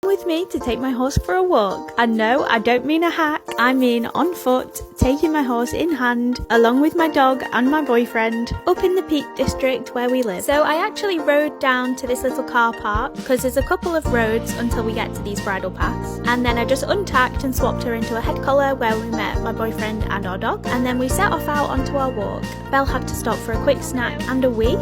with me to take my horse for a walk. And no, I don't mean a hack, I mean on foot, taking my horse in hand, along with my dog and my boyfriend, up in the Peak District where we live. So I actually rode down to this little car park, because there's a couple of roads until we get to these bridle paths. And then I just untacked and swapped her into a head collar where we met my boyfriend and our dog. And then we set off out onto our walk. Belle had to stop for a quick snack and a wee.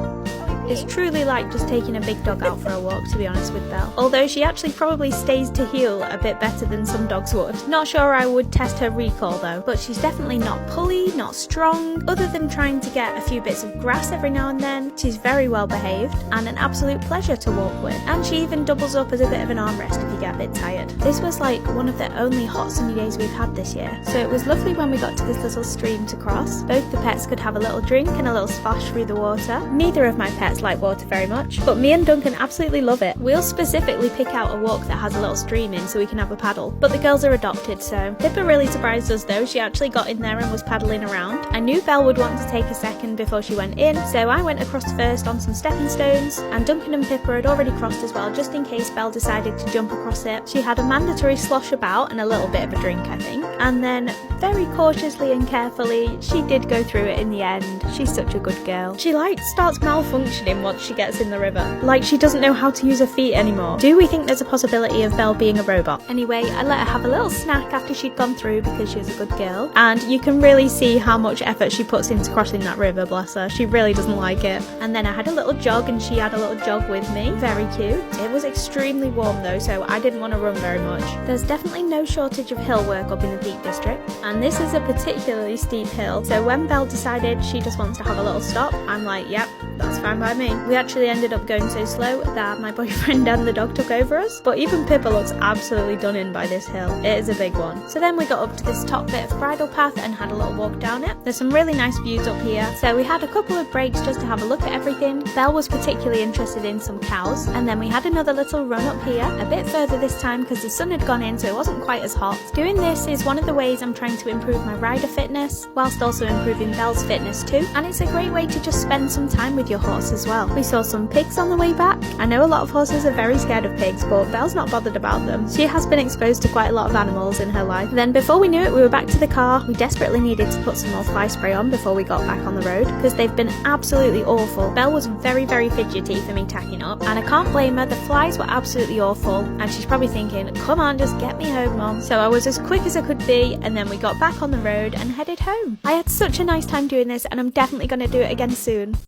It's truly like just taking a big dog out for a walk, to be honest with Belle. Although she actually probably stays to heel a bit better than some dogs would. Not sure I would test her recall though, but she's definitely not pulley, not strong. Other than trying to get a few bits of grass every now and then, she's very well behaved and an absolute pleasure to walk with. And she even doubles up as a bit of an armrest if you get a bit tired. This was like one of the only hot sunny days we've had this year. So it was lovely when we got to this little stream to cross. Both the pets could have a little drink and a little splash through the water. Neither of my pets like water very much, but me and Duncan absolutely love it. We'll specifically pick out a walk that has a little stream in so we can have a paddle, but the girls are adopted, so Pippa really surprised us though. She actually got in there and was paddling around. I knew Belle would want to take a second before she went in, so I went across first on some stepping stones, and Duncan and Pippa had already crossed as well, just in case Belle decided to jump across it. She had a mandatory slosh about and a little bit of a drink, I think, and then very cautiously and carefully she did go through it in the end. She's such a good girl. She starts malfunctioning once she gets in the river, like she doesn't know how to use her feet anymore. Do we think there's a possibility of Belle being a robot? Anyway, I let her have a little snack after she'd gone through because she was a good girl, and you can really see how much effort she puts into crossing that river, bless her. She really doesn't like it. And then I had a little jog and she had a little jog with me. Very cute. It was extremely warm though, so I didn't want to run very much. There's definitely no shortage of hill work up in the Peak District, and this is a particularly steep hill, so when Belle decided she just wants to have a little stop, I'm like, yep, that's fine by me. We actually ended up going so slow that my boyfriend and the dog took over us, but even Pippa looks absolutely done in by this hill. It is a big one. So then we got up to this top bit of bridle path and had a little walk down it. There's some really nice views up here, so we had a couple of breaks just to have a look at everything. Belle was particularly interested in some cows, and then we had another little run up here, a bit further this time because the sun had gone in so it wasn't quite as hot. Doing this is one of the ways I'm trying to improve my rider fitness, whilst also improving Belle's fitness too, and it's a great way to just spend some time with your horse as well. We saw some pigs on the way back. I know a lot of horses are very scared of pigs, but Belle's not bothered about them. She has been exposed to quite a lot of animals in her life. Then before we knew it, we were back to the car. We desperately needed to put some more fly spray on before we got back on the road, because they've been absolutely awful. Belle was very fidgety for me tacking up, and I can't blame her. The flies were absolutely awful, and she's probably thinking, come on, just get me home, Mom. So I was as quick as I could be, and then we got back on the road and headed home. I had such a nice time doing this, and I'm definitely going to do it again soon.